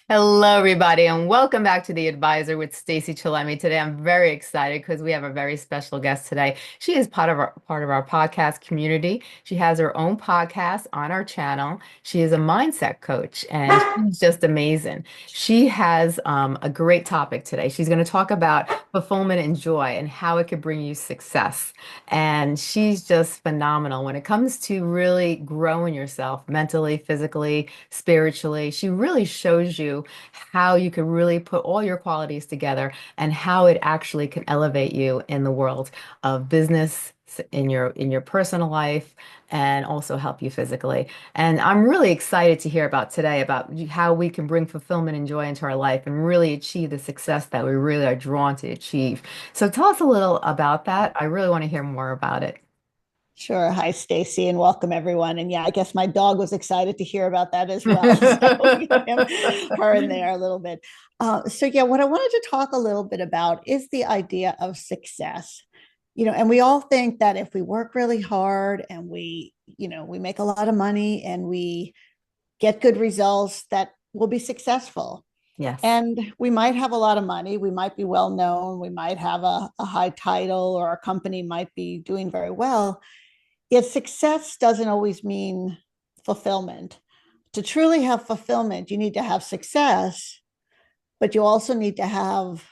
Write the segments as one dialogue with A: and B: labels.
A: Hello, everybody, and welcome back to The Advisor with Stacey Chillemi. Today, I'm very excited because we have a very special guest today. She is part of our podcast community. She has her own podcast on our channel. She is a mindset coach, and she's just amazing. She has a great topic today. She's going to talk about fulfillment and joy and how it could bring you success. And she's just phenomenal when it comes to really growing yourself mentally, physically, spiritually. She really shows you how you can really put all your qualities together and how it actually can elevate you in the world of business, in your personal life, and also help you physically. And I'm really excited to hear about today about how we can bring fulfillment and joy into our life and really achieve the success that we really are drawn to achieve. So tell us a little about that. I really want to hear more about it.
B: Sure. Hi, Stacy, and welcome everyone. And yeah, I guess my dog was excited to hear about that as well. So we got her in there a little bit. So yeah, what I wanted to talk a little bit about is the idea of success. And we all think that if we work really hard and we make a lot of money and we get good results, that we'll be successful.
A: Yes.
B: And we might have a lot of money. We might be well known. We might have a high title, or our company might be doing very well. Yet success doesn't always mean fulfillment. To truly have fulfillment, you need to have success, but you also need to have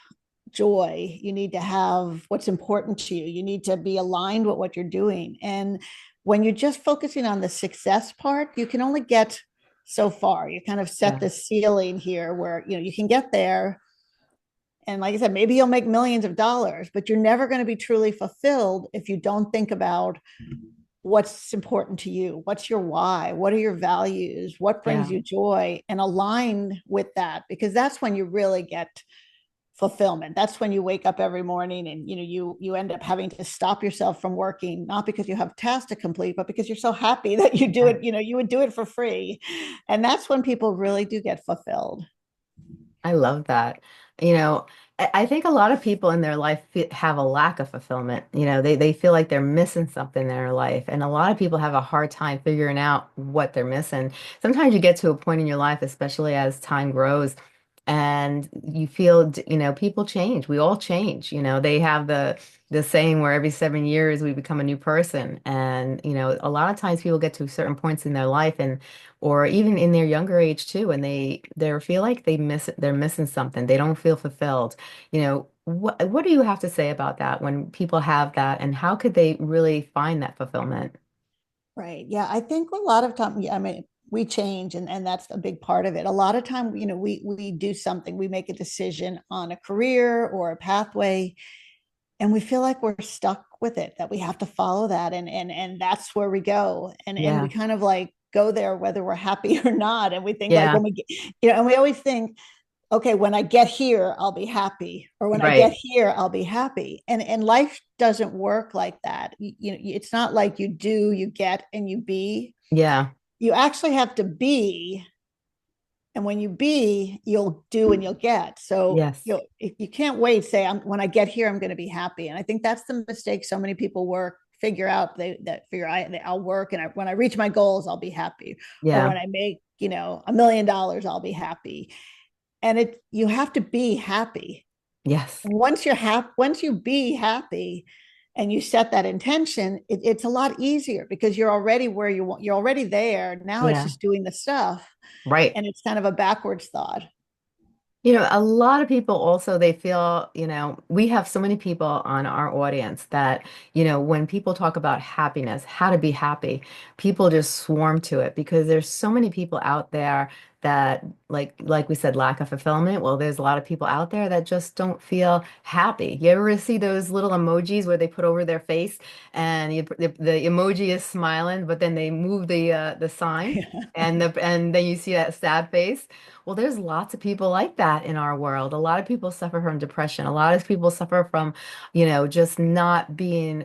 B: joy. You need to have what's important to you. You need to be aligned with what you're doing. And when you're just focusing on the success part, you can only get so far. You kind of set
A: Yeah.
B: the ceiling here where you can get there. And like I said, maybe you'll make millions of dollars, but you're never going to be truly fulfilled if you don't think about what's important to you, what's your why, what are your values, what brings
A: Yeah.
B: you joy, and align with that, because that's when you really get fulfillment. That's when you wake up every morning and you end up having to stop yourself from working, not because you have tasks to complete, but because you're so happy that you do
A: Yeah.
B: it. You would do it for free. And that's when people really do get fulfilled.
A: I love that. You know, I think a lot of people in their life have a lack of fulfillment. They feel like they're missing something in their life. And a lot of people have a hard time figuring out what they're missing. Sometimes you get to a point in your life, especially as time grows, and you feel, people change. We all change. They have the saying where every 7 years we become a new person. And, a lot of times people get to certain points in their life and or even in their younger age too, and they feel like they're missing something. They don't feel fulfilled. What do you have to say about that when people have that, and how could they really find that fulfillment?
B: Right. Yeah. I think a lot of time, yeah, I mean, we change and that's a big part of it. A lot of time, we do something, we make a decision on a career or a pathway, and we feel like we're stuck with it, that we have to follow that. And that's where we go. And we
A: Yeah,
B: kind of like go there whether we're happy or not. And we think like
A: yeah,
B: when we get, and we always think, okay, when I get here, I'll be happy. Or when I get
A: right.
B: here, I'll be happy. And life doesn't work like that. It's not like you do, you get, and you be.
A: Yeah,
B: You actually have to be. And when you be, you'll do and you'll get. So
A: yes,
B: you can't wait, say, when I get here, I'm going to be happy. And I think that's the mistake so many people figure out I'll work. And when I reach my goals, I'll be happy. Or
A: yeah,
B: when I make, $1 million, I'll be happy. And you have to be happy.
A: yes,
B: And once you be happy and you set that intention, it's a lot easier because you're already where you want, you're already there. Now it's
A: yeah,
B: just doing the stuff.
A: right.
B: And it's kind of a backwards thought.
A: A lot of people also, they feel, we have so many people on our audience that, when people talk about happiness, how to be happy, people just swarm to it because there's so many people out there that, like we said, lack of fulfillment. Well, there's a lot of people out there that just don't feel happy. You ever see those little emojis where they put over their face and the emoji is smiling, but then they move the sign and then you see that sad face? Well, there's lots of people like that in our world. A lot of people suffer from depression. A lot of people suffer from, just not being,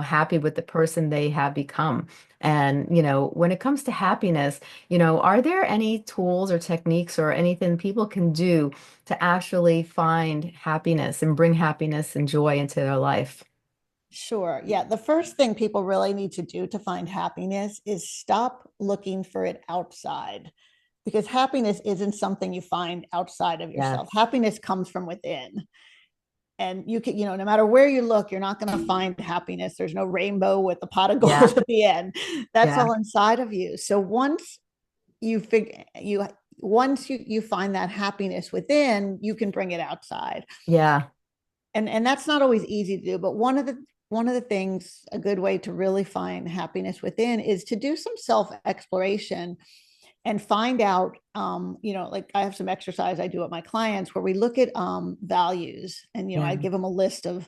A: happy with the person they have become. And, when it comes to happiness, are there any tools or techniques or anything people can do to actually find happiness and bring happiness and joy into their life?
B: Sure. Yeah. The first thing people really need to do to find happiness is stop looking for it outside. because happiness isn't something you find outside of yourself.
A: Yes.
B: Happiness comes from within. And you can, no matter where you look, you're not going to find happiness. There's no rainbow with a pot of
A: Yeah.
B: gold at the end. That's
A: Yeah.
B: all inside of you. So you figure you once you find that happiness within, you can bring it outside.
A: Yeah.
B: And that's not always easy to do, but one of the things, a good way to really find happiness within is to do some self exploration and find out, like I have some exercise I do with my clients where we look at values, and I
A: Yeah.
B: give them a list of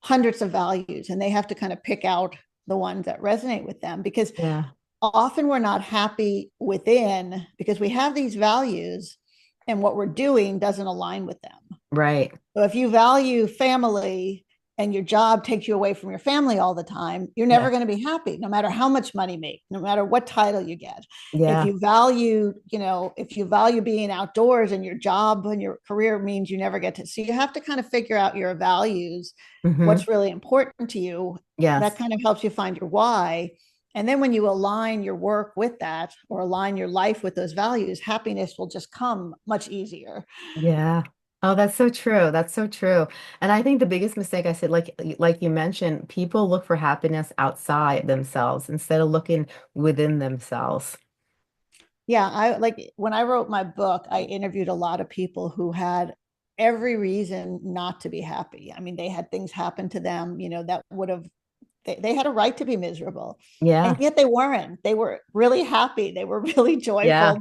B: hundreds of values, and they have to kind of pick out the ones that resonate with them, because
A: Yeah.
B: often we're not happy within because we have these values and what we're doing doesn't align with them.
A: Right.
B: So if you value family and your job takes you away from your family all the time, you're never
A: Yeah.
B: going to be happy, no matter how much money you make, no matter what title you get. If
A: Yeah.
B: you value, if you value being outdoors and your job and your career means you never get to, so you have to kind of figure out your values,
A: Hmm.
B: what's really important to you. That
A: Yes.
B: kind of helps you find your why. And then when you align your work with that or align your life with those values, happiness will just come much easier.
A: Yeah. Oh, that's so true. That's so true. And I think the biggest mistake I said, like you mentioned, people look for happiness outside themselves instead of looking within themselves.
B: Yeah, I like when I wrote my book, I interviewed a lot of people who had every reason not to be happy. I mean, they had things happen to them, that would have they had a right to be miserable. And
A: Yeah.
B: yet they weren't. They were really happy. They were really joyful.
A: Yeah.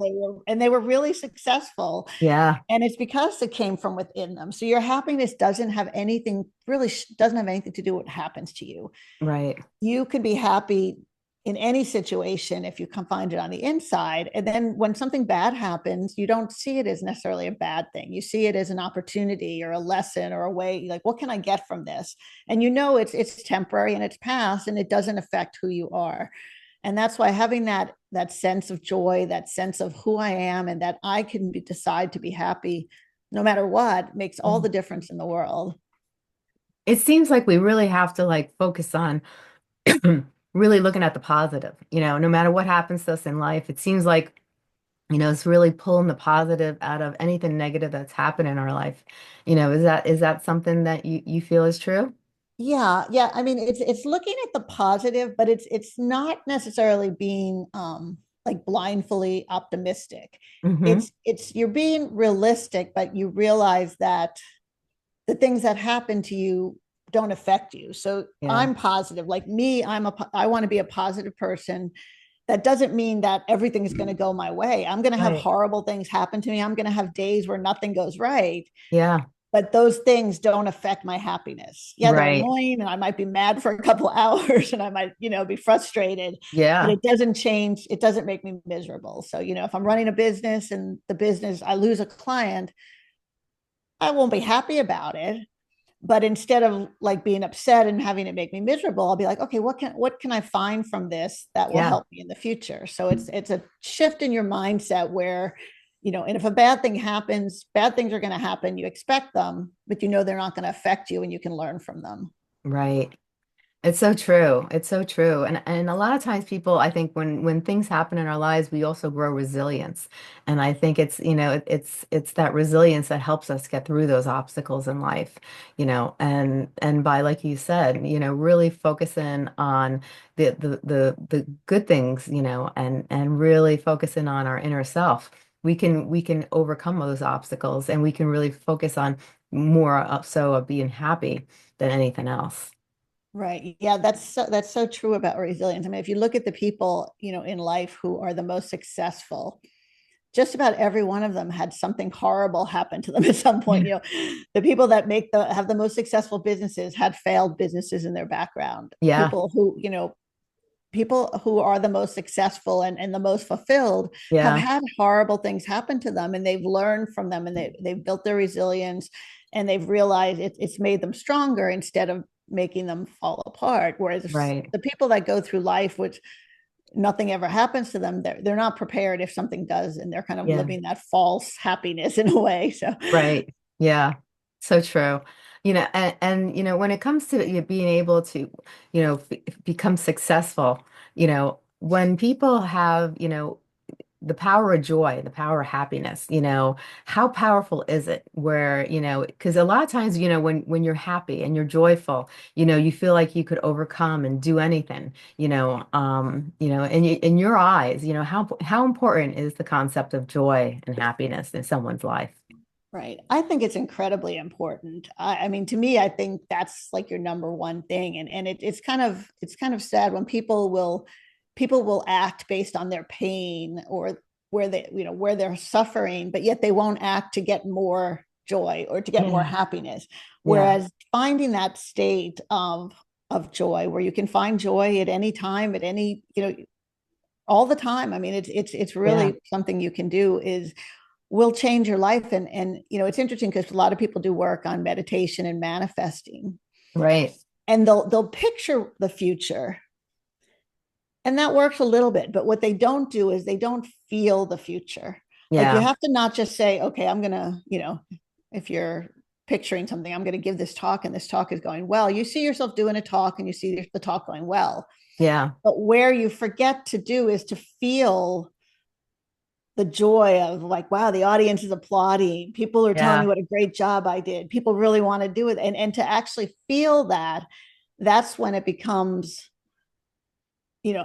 B: They were really successful.
A: Yeah.
B: And it's because it came from within them. So your happiness doesn't have anything to do with what happens to you.
A: Right.
B: You could be happy in any situation if you can find it on the inside. And then when something bad happens, you don't see it as necessarily a bad thing. You see it as an opportunity or a lesson or a way, like, what can I get from this? And it's temporary and it's past and it doesn't affect who you are. And that's why having that sense of joy, that sense of who I am, and that I can decide to be happy no matter what, makes all the difference in the world.
A: It seems like we really have to like focus on really looking at the positive, no matter what happens to us in life. It seems like, it's really pulling the positive out of anything negative that's happened in our life. Is that something that you feel is true?
B: Yeah, yeah. I mean, it's looking at the positive, but it's not necessarily being like blindly optimistic.
A: Hmm.
B: It's you're being realistic, but you realize that the things that happen to you don't affect you. So
A: Yeah.
B: I'm positive. Like me, I want to be a positive person. That doesn't mean that everything is going to go my way. I'm going to have
A: Right.
B: horrible things happen to me. I'm going to have days where nothing goes right,
A: Yeah.
B: but those things don't affect my happiness. Yeah, they're
A: Right.
B: annoying and I might be mad for a couple hours and I might, be frustrated, but
A: Yeah.
B: it doesn't change. It doesn't make me miserable. So, if I'm running a business and the business, I lose a client, I won't be happy about it. But instead of like being upset and having it make me miserable, I'll be like, okay, what can I find from this that will
A: Yeah.
B: help me in the future? So it's a shift in your mindset where, and if a bad thing happens, bad things are going to happen. You expect them, but they're not going to affect you and you can learn from them.
A: Right. It's so true. It's so true. And a lot of times people, I think when things happen in our lives, we also grow resilience. And I think it's that resilience that helps us get through those obstacles in life, and by like you said, really focusing on the good things, and really focusing on our inner self. We can overcome those obstacles and we can really focus on more of being happy than anything else.
B: Right. Yeah, that's so true about resilience. I mean, if you look at the people, in life who are the most successful, just about every one of them had something horrible happen to them at some point. The people that have the most successful businesses had failed businesses in their background.
A: Yeah.
B: People who are the most successful and the most fulfilled have
A: Yeah.
B: had horrible things happen to them and they've learned from them and they've built their resilience and they've realized it's made them stronger instead of making them fall apart. Whereas
A: Right.
B: the people that go through life, which nothing ever happens to them, they're not prepared if something does, and they're kind of
A: Yeah.
B: living that false happiness in a way. So
A: Right. Yeah. So true. And when it comes to being able to, become successful, when people have, the power of joy, the power of happiness, how powerful is it where, because a lot of times, when you're happy and you're joyful, you feel like you could overcome and do anything, in your eyes, how important is the concept of joy and happiness in someone's life?
B: Right. I think it's incredibly important. I mean, to me, I think that's like your number one thing. And it's kind of sad when people will act based on their pain or where they're suffering, but yet they won't act to get more joy or to get more
A: Yeah.
B: happiness.
A: Yeah.
B: Whereas finding that state of joy where you can find joy at any time, at any, all the time. I mean, it's
A: Yeah.
B: really something you can do is will change your life. And it's interesting because a lot of people do work on meditation and manifesting,
A: Right.
B: and they'll picture the future, and that works a little bit. But what they don't do is they don't feel the future. Like you
A: Yeah.
B: have to not just say, okay, I'm gonna, if you're picturing something, I'm going to give this talk and this talk is going well. You see yourself doing a talk and you see the talk going well.
A: Yeah.
B: But where you forget to do is to feel the joy of like, wow, the audience is applauding. People are telling me
A: Yeah.
B: what a great job I did. People really want to do it. And to actually feel that, that's when it becomes,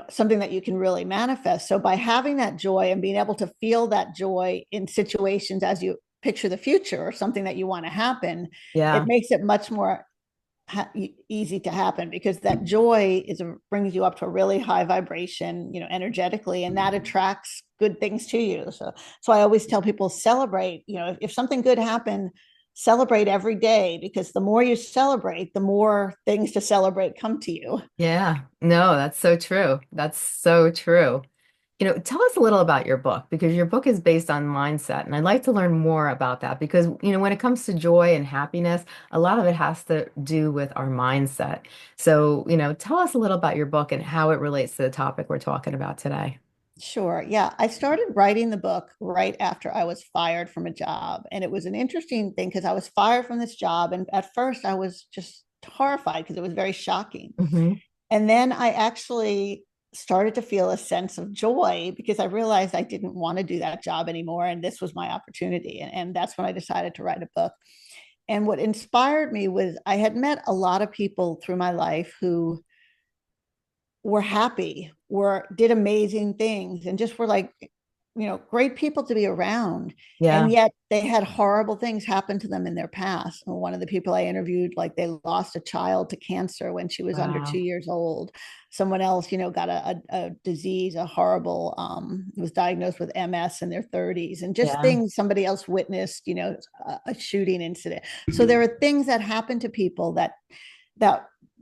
B: something that you can really manifest. So by having that joy and being able to feel that joy in situations as you picture the future or something that you want to happen, it
A: Yeah.
B: makes it much more easy to happen because that joy brings you up to a really high vibration, energetically, and that attracts good things to you. So I always tell people celebrate, if something good happened, celebrate every day, because the more you celebrate, the more things to celebrate come to you.
A: Yeah. No, that's so true. That's so true. Tell us a little about your book because your book is based on mindset, and I'd like to learn more about that because, when it comes to joy and happiness, a lot of it has to do with our mindset. So, tell us a little about your book and how it relates to the topic we're talking about today.
B: Sure. Yeah. I started writing the book right after I was fired from a job. And it was an interesting thing because I was fired from this job. And at first I was just horrified because it was very shocking.
A: Hmm.
B: And then I actually started to feel a sense of joy because I realized I didn't want to do that job anymore. And this was my opportunity. And that's when I decided to write a book. And what inspired me was I had met a lot of people through my life who were happy, were did amazing things, and just were like, great people to be around. And
A: Yeah.
B: yet they had horrible things happen to them in their past. And one of the people I interviewed, like they lost a child to cancer when she was under two
A: Wow.
B: years old. Someone else, got a disease, a horrible, was diagnosed with MS in their 30s, and just
A: Yeah.
B: things somebody else witnessed, a shooting incident. So there are things that happen to people that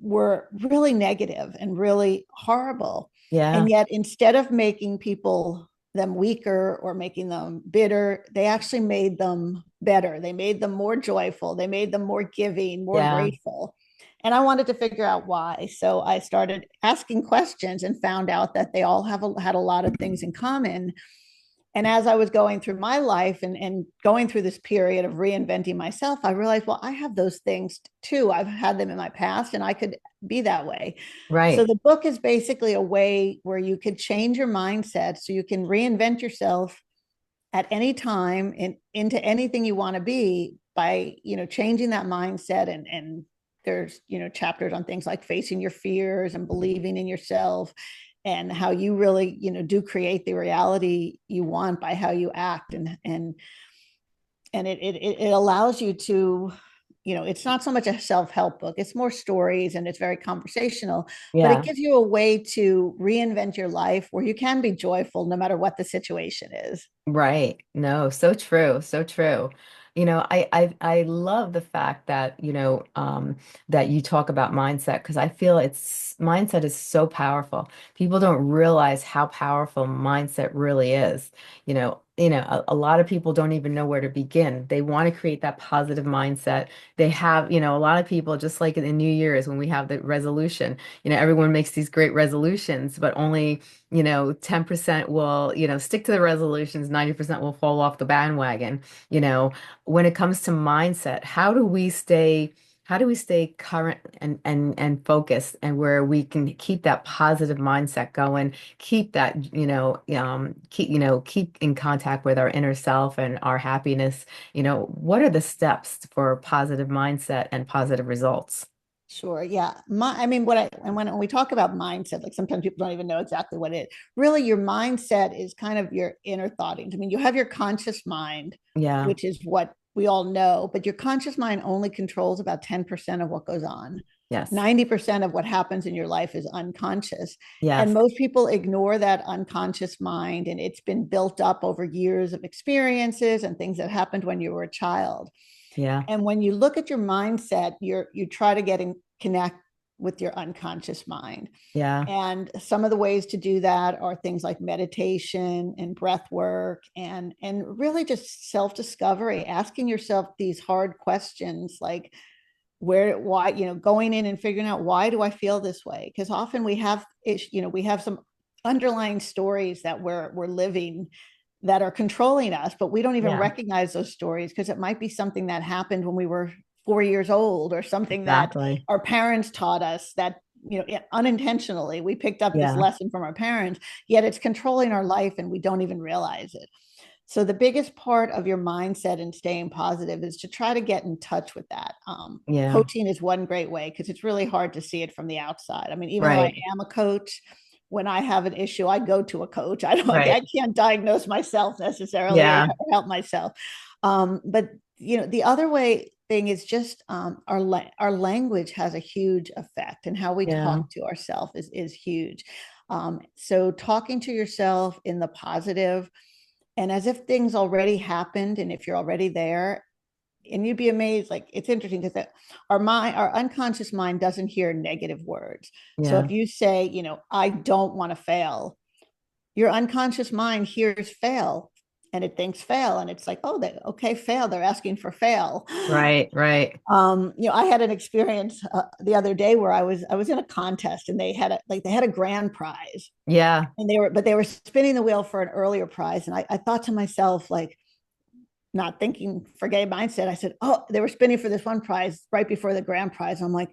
B: were really negative and really horrible.
A: Yeah.
B: And yet, instead of making people them weaker or making them bitter, they actually made them better. They made them more joyful. They made them more giving, more
A: Yeah.
B: grateful. And I wanted to figure out why. So I started asking questions and found out that they all had a lot of things in common. And as I was going through my life and going through this period of reinventing myself, I realized, well, I have those things too. I've had them in my past and I could be that way. So
A: Right.
B: the book is basically a way where you could change your mindset so you can reinvent yourself at any time into anything you want to be by, changing that mindset. And there's, chapters on things like facing your fears and believing in yourself and how you really, do create the reality you want by how you act. And it allows you to, it's not so much a self-help book, it's more stories and it's very conversational, but it
A: Yeah.
B: gives you a way to reinvent your life where you can be joyful no matter what the situation is.
A: Right. No, so true. So true. I love the fact that, that you talk about mindset because I feel it's mindset is so powerful. People don't realize how powerful mindset really is. A lot of people don't even know where to begin. They want to create that positive mindset. They have, a lot of people, just like in the New Year's when we have the resolution, everyone makes these great resolutions, but only 10% will, stick to the resolutions, 90% will fall off the bandwagon. You know, when it comes to mindset, how do we stay current and focused and where we can keep that positive mindset going, keep that, keep in contact with our inner self and our happiness. What are the steps for positive mindset and positive results?
B: Sure. Yeah. I mean, when we talk about mindset, like sometimes people don't even know exactly what it is. Really, your mindset is kind of your inner thoughtings. I mean, you have your conscious mind,
A: Yeah.
B: which is what we all know, but your conscious mind only controls about 10% of what goes on.
A: Yes.
B: 90% of what happens in your life is unconscious. And
A: Yes.
B: most people ignore that unconscious mind, and it's been built up over years of experiences and things that happened when you were a child.
A: Yeah.
B: And when you look at your mindset, you try to get in connect with your unconscious mind.
A: Yeah.
B: And some of the ways to do that are things like meditation and breath work and really just self-discovery, asking yourself these hard questions like why, going in and figuring out, why do I feel this way? Because often we have some underlying stories that we're living that are controlling us, but we don't even
A: Yeah.
B: recognize those stories because it might be something that happened when we were 4 years old, or something that
A: Exactly.
B: our parents taught us that, unintentionally we picked up this
A: Yeah.
B: lesson from our parents, yet it's controlling our life and we don't even realize it. So the biggest part of your mindset and staying positive is to try to get in touch with that.
A: Yeah.
B: Coaching is one great way because it's really hard to see it from the outside. I mean, even though I
A: Right.
B: am a coach, when I have an issue, I go to a coach. I
A: Right.
B: can't diagnose myself necessarily or
A: Yeah.
B: help myself. But the other way thing is just our language has a huge effect, and how we
A: Yeah.
B: talk to ourselves is huge. So talking to yourself in the positive and as if things already happened, and if you're already there, and you'd be amazed. Like, it's interesting because our unconscious mind doesn't hear negative words. So
A: Yeah.
B: if you say, I don't want to fail, your unconscious mind hears fail, and it thinks fail, and it's like, oh, okay, fail, they're asking for fail.
A: Right. Right.
B: I had an experience the other day where I was in a contest, and they had a grand prize,
A: Yeah.
B: and they were spinning the wheel for an earlier prize, and I thought to myself, like, not thinking for gay mindset, I said, oh, they were spinning for this one prize right before the grand prize. I'm like,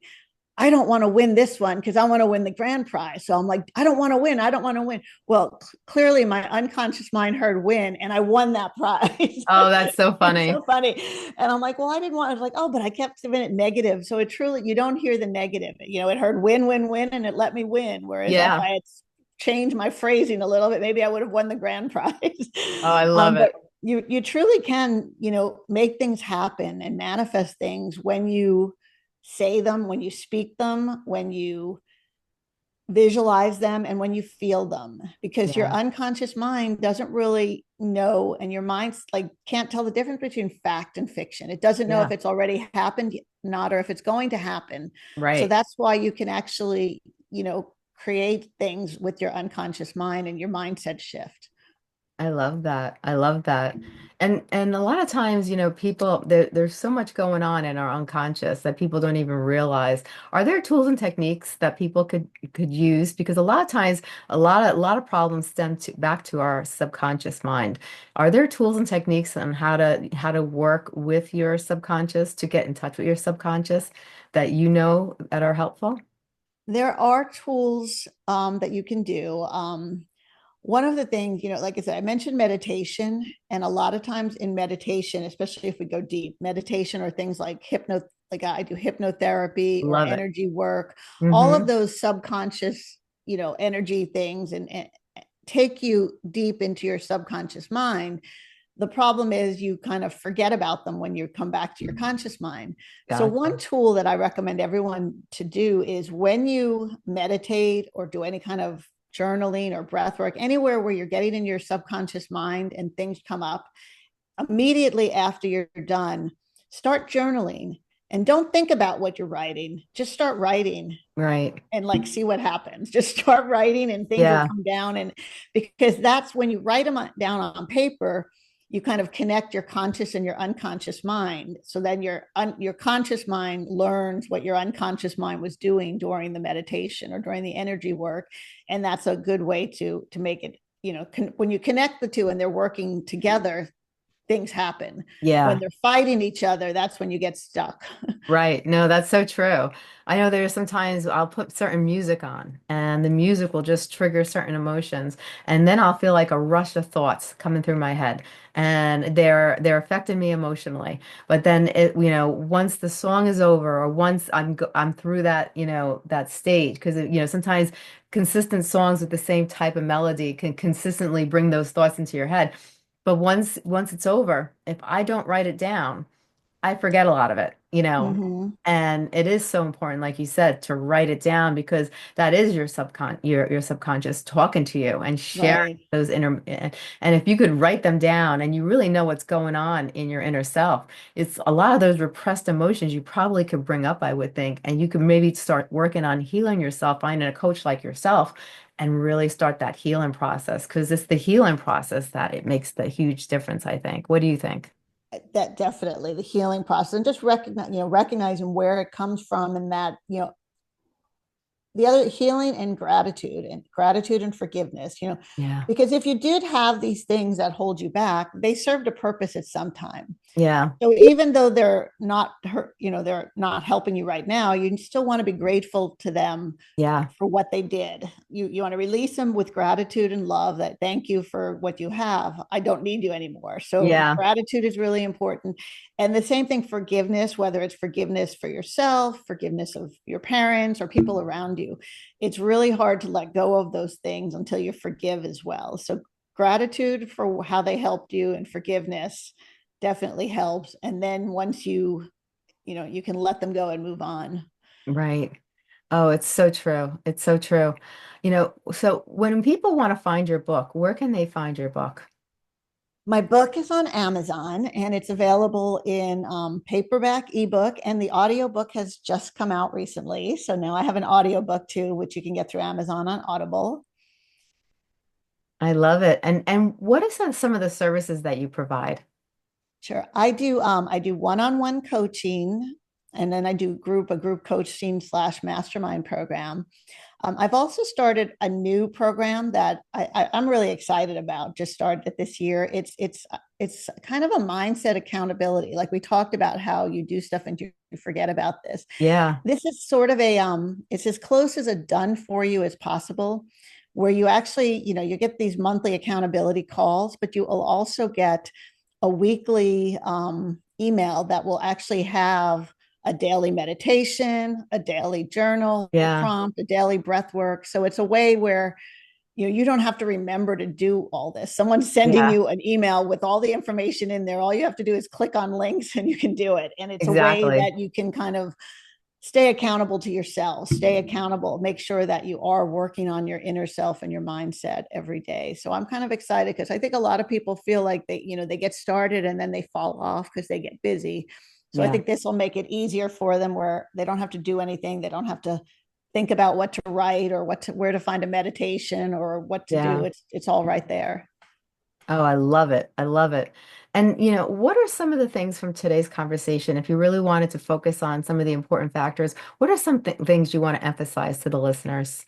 B: I don't want to win this one because I want to win the grand prize. So I'm like, I don't want to win. I don't want to win. Well, clearly my unconscious mind heard win, and I won that prize.
A: Oh, that's so
B: It's
A: funny.
B: so funny. And I'm like, well, I didn't want, I was like, oh, but I kept giving it negative. So it truly, you don't hear the negative. It heard win, win, win, and it let me win. Whereas if
A: Yeah.
B: I had changed my phrasing a little bit, maybe I would have won the grand prize.
A: Oh, I love
B: But
A: it.
B: you truly can, make things happen and manifest things when you say them, when you speak them, when you visualize them, and when you feel them, because your
A: Yeah.
B: unconscious mind doesn't really know, and your mind's like can't tell the difference between fact and fiction. It doesn't know if
A: Yeah.
B: it's already happened, not, or if it's going to happen. So
A: Right.
B: that's why you can actually, create things with your unconscious mind and your mindset shift.
A: I love that. I love that. And a lot of times, people there's so much going on in our unconscious that people don't even realize. Are there tools and techniques that people could use? Because a lot of times a lot of problems stem back to our subconscious mind. Are there tools and techniques on how to work with your subconscious to get in touch with your subconscious that are helpful?
B: There are tools that you can do. One of the things, like I said, I mentioned meditation, and a lot of times in meditation, especially if we go deep, meditation or things like like I do hypnotherapy or
A: Love it.
B: energy work, all of
A: Mm-hmm.
B: those subconscious, energy things, and take you deep into your subconscious mind. The problem is you kind of forget about them when you come back to your conscious mind. So one
A: Gotcha.
B: tool that I recommend everyone to do is when you meditate or do any kind of journaling or breath work, anywhere where you're getting in your subconscious mind and things come up, immediately after you're done, start journaling, and don't think about what you're writing. Just start writing
A: Right.
B: and like see what happens. Just start writing and things will
A: Yeah.
B: come down. And because that's when you write them down on paper, you kind of connect your conscious and your unconscious mind. So then your conscious mind learns what your unconscious mind was doing during the meditation or during the energy work. And that's a good way to make it, when you connect the two and they're working together, things happen. When
A: Yeah.
B: they're fighting each other, that's when you get stuck.
A: Right. No, that's so true. I know there's sometimes I'll put certain music on and the music will just trigger certain emotions and then I'll feel like a rush of thoughts coming through my head and they're affecting me emotionally. But then once the song is over or once I'm through that, that stage because sometimes consistent songs with the same type of melody can consistently bring those thoughts into your head. But once it's over, if I don't write it down, I forget a lot of it,
B: Mm-hmm.
A: and it is so important, like you said, to write it down because that is your subconscious talking to you and sharing
B: Right.
A: those and if you could write them down and you really know what's going on in your inner self, it's a lot of those repressed emotions you probably could bring up, I would think, and you could maybe start working on healing yourself, finding a coach like yourself, and really start that healing process because it's the healing process that it makes the huge difference, I think. What do you think?
B: That definitely the healing process, and just recognizing where it comes from, and that the other healing and gratitude and forgiveness,
A: Yeah.
B: because if you did have these things that hold you back, they served a purpose at some time.
A: Yeah.
B: So even though they're not hurt, they're not helping you right now, you still want to be grateful to them
A: Yeah.
B: for what they did. You want to release them with gratitude and love, that thank you for what you have. I don't need you anymore. So
A: Yeah.
B: gratitude is really important. And the same thing, forgiveness, whether it's forgiveness for yourself, forgiveness of your parents or people around you. It's really hard to let go of those things until you forgive as well. So gratitude for how they helped you and forgiveness definitely helps. And then once you can let them go and move on.
A: Right. Oh, it's so true. It's so true. So when people want to find your book, where can they find your book?
B: My book is on Amazon and it's available in paperback, ebook, and the audiobook has just come out recently. So now I have an audiobook too, which you can get through Amazon on Audible.
A: I love it. And what are some of the services that you provide?
B: Sure. I do one-on-one coaching, and then I do a group coaching / mastermind program. I've also started a new program that I'm really excited about. Just started it this year. It's kind of a mindset accountability. Like we talked about how you do stuff and you forget about this.
A: Yeah.
B: This is sort of it's as close as a done for you as possible, where you actually, you get these monthly accountability calls, but you will also get a weekly email that will actually have a daily meditation, a daily journal
A: Yeah.
B: prompt, a daily breath work. So it's a way where you don't have to remember to do all this. Someone's sending
A: Yeah.
B: you an email with all the information in there. All you have to do is click on links and you can do it. And it's a way
A: Exactly.
B: that you can kind of stay accountable to yourself, stay accountable, make sure that you are working on your inner self and your mindset every day. So I'm kind of excited because I think a lot of people feel like they get started and then they fall off because they get busy. So I
A: Yeah.
B: think this will make it easier for them, where they don't have to do anything. They don't have to think about what to write or where to find a meditation or what to do.
A: Yeah.
B: It's all right there.
A: Oh, I love it. I love it. And what are some of the things from today's conversation, if you really wanted to focus on some of the important factors, what are some things you want to emphasize to the listeners?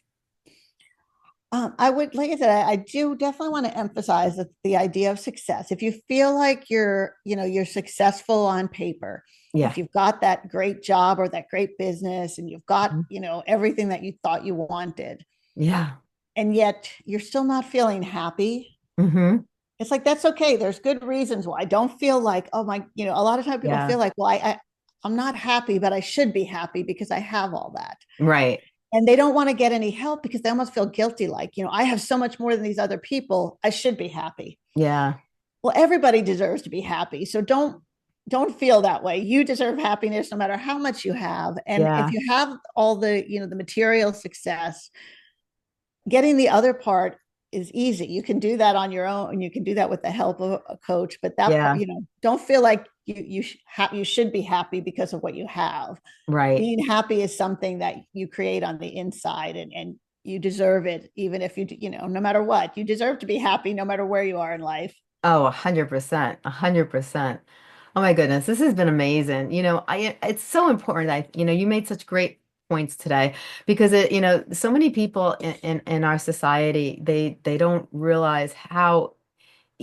B: I would, like I said, I do definitely want to emphasize that the idea of success. If you feel like you're successful on paper,
A: Yeah.
B: if you've got that great job or that great business, and you've got,
A: Mhm.
B: everything that you thought you wanted,
A: Yeah.
B: and yet you're still not feeling happy,
A: Hmm.
B: it's like that's okay. There's good reasons why. I don't feel like, oh my, a lot of times people
A: Yeah.
B: feel like, well, I'm not happy, but I should be happy because I have all that.
A: Right.
B: And they don't want to get any help because they almost feel guilty, like, I have so much more than these other people, I should be happy.
A: Yeah.
B: Well, everybody deserves to be happy, so don't feel that way. You deserve happiness no matter how much you have. And if
A: Yeah.
B: you have all the material success, getting the other part is easy. You can do that on your own, and you can do that with the help of a coach. But that part,
A: Yeah.
B: don't feel like you should be happy because of what you have.
A: Right.
B: Being happy is something that you create on the inside, and you deserve it, even if no matter what, you deserve to be happy no matter where you are in life.
A: Oh, 100%, 100%. Oh my goodness, this has been amazing. It's so important that, you made such great points today because so many people in our society, they don't realize how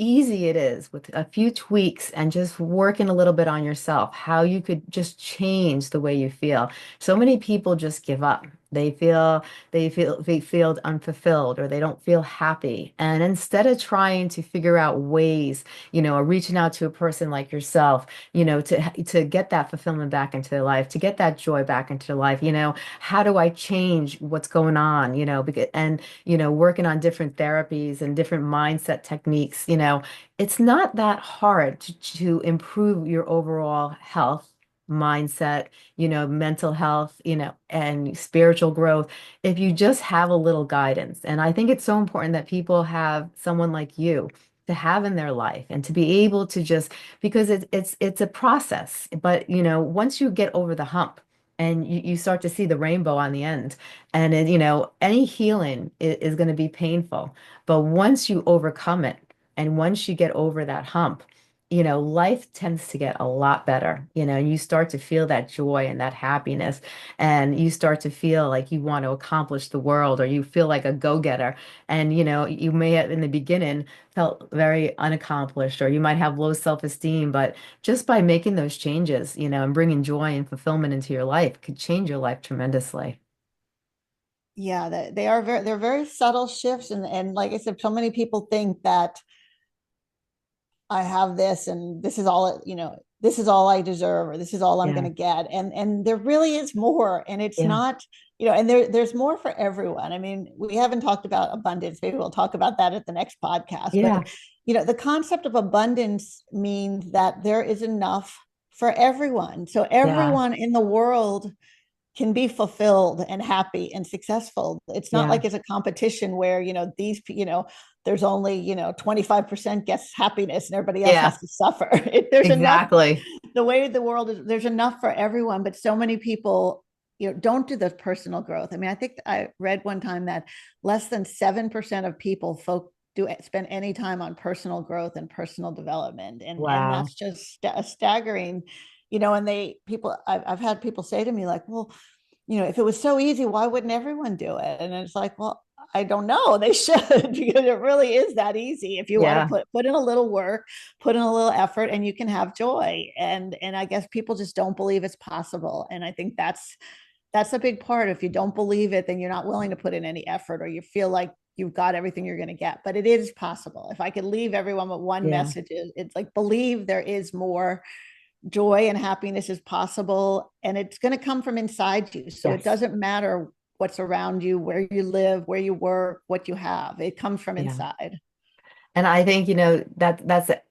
A: easy it is with a few tweaks and just working a little bit on yourself, how you could just change the way you feel. So many people just give up. They feel unfulfilled or they don't feel happy. And instead of trying to figure out ways, or reaching out to a person like yourself, to get that fulfillment back into their life, to get that joy back into their life, how do I change what's going on, because, and working on different therapies and different mindset techniques, it's not that hard to improve your overall health, mindset, mental health, and spiritual growth if you just have a little guidance. And I think it's so important that people have someone like you to have in their life and to be able to just because it's a process. But once you get over the hump and you start to see the rainbow on the end, and any healing is going to be painful. But once you overcome it and once you get over that hump, life tends to get a lot better, and you start to feel that joy and that happiness, and you start to feel like you want to accomplish the world or you feel like a go-getter. And, you may have in the beginning felt very unaccomplished or you might have low self-esteem, but just by making those changes, and bringing joy and fulfillment into your life could change your life tremendously.
B: Yeah, they're very subtle shifts, and like I said, so many people think that I have this and this is all, this is all I deserve or this is all I'm going
A: Yeah.
B: to get. And there really is more. And it's
A: Yeah.
B: not, and there's more for everyone. I mean, we haven't talked about abundance. Maybe we'll talk about that at the next podcast. But,
A: Yeah.
B: the concept of abundance means that there is enough for everyone. So
A: Yeah.
B: everyone in the world can be fulfilled and happy and successful. It's not
A: Yeah.
B: like it's a competition where, there's only, 25% gets happiness and everybody else
A: Yeah.
B: has to suffer. There's enough,
A: Exactly.
B: the way the world is, there's enough for everyone, but so many people, don't do the personal growth. I mean, I think I read one time that less than 7% of people do spend any time on personal growth and personal development. And
A: Wow.
B: that's just a staggering, and I've had people say to me like, well, if it was so easy, why wouldn't everyone do it? And it's like, well, I don't know. They should because it really is that easy. If you want to
A: Yeah.
B: put in a little work, put in a little effort, and you can have joy. And I guess people just don't believe it's possible. And I think that's a big part. If you don't believe it, then you're not willing to put in any effort, or you feel like you've got everything you're going to get. But it is possible. If I could leave everyone with one
A: Yeah.
B: message, it's like believe there is more. Joy and happiness is possible, and it's going to come from inside you. So it
A: Yes.
B: doesn't matter what's around you, where you live, where you work, what you have. It comes from
A: Yeah.
B: inside.
A: And I think,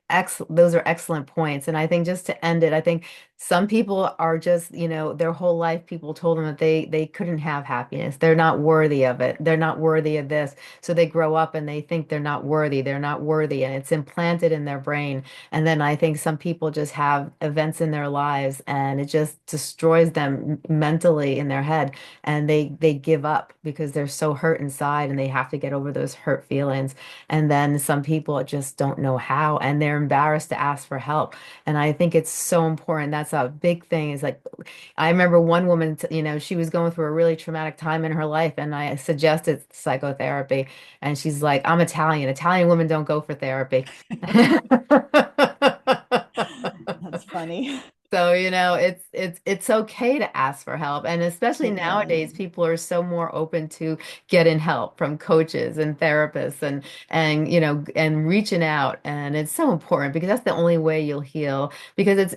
A: that's those are excellent points. And I think just to end it, I think some people are just, their whole life people told them that they couldn't have happiness. They're not worthy of it. They're not worthy of this. So they grow up and they think they're not worthy. They're not worthy. And it's implanted in their brain. And then I think some people just have events in their lives and it just destroys them mentally in their head. And they give up because they're so hurt inside and they have to get over those hurt feelings. And then some people just don't know how, and they're embarrassed to ask for help. And I think it's so important. That's a big thing. Is like, I remember one woman, she was going through a really traumatic time in her life, and I suggested psychotherapy. And she's like, I'm Italian. Italian women don't go for therapy.
B: That's funny.
A: So, it's okay to ask for help. And especially
B: It
A: nowadays,
B: is.
A: people are so more open to getting help from coaches and therapists and and reaching out. And it's so important because that's the only way you'll heal. Because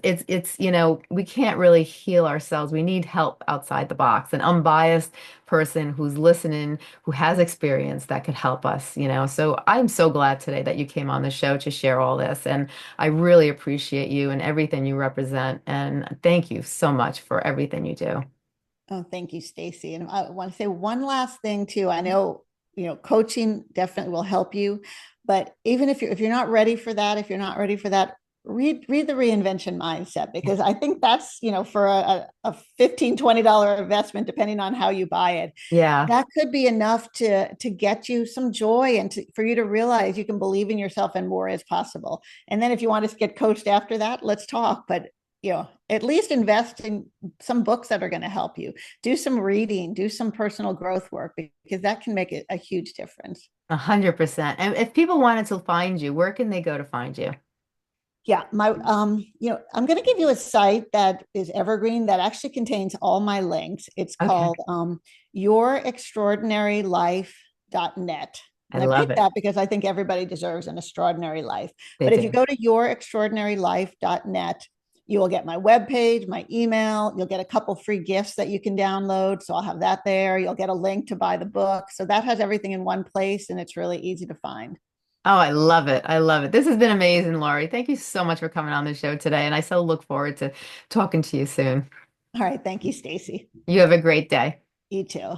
A: we can't really heal ourselves. We need help outside the box. An unbiased person who's listening, who has experience that could help us. So I'm so glad today that you came on the show to share all this. And I really appreciate you and everything you represent. And thank you so much for everything you do.
B: Oh, thank you, Stacey. And I want to say one last thing too. I know, coaching definitely will help you, but even if you're not ready for that, if you're not ready for that, read the reinvention mindset, because I think that's, for a $15-20 investment, depending on how you buy it,
A: Yeah.
B: that could be enough to get you some joy and for you to realize you can believe in yourself and more is possible. And then if you want to get coached after that, let's talk. But at least invest in some books that are going to help you. Do some reading, do some personal growth work, because that can make a huge difference.
A: 100%. And if people wanted to find you, where can they go to find you?
B: Yeah, I'm going to give you a site that is evergreen that actually contains all my links. It's
A: Okay.
B: called yourextraordinarylife.net.
A: I
B: And I
A: love
B: picked
A: it.
B: that because I think everybody deserves an extraordinary life.
A: They
B: But if you
A: do.
B: go to yourextraordinarylife.net, you will get my webpage, my email. You'll get a couple free gifts that you can download. So I'll have that there. You'll get a link to buy the book. So that has everything in one place and it's really easy to find.
A: Oh, I love it. I love it. This has been amazing, Lori. Thank you so much for coming on the show today. And I so look forward to talking to you soon.
B: All right. Thank you, Stacey.
A: You have a great day.
B: You too.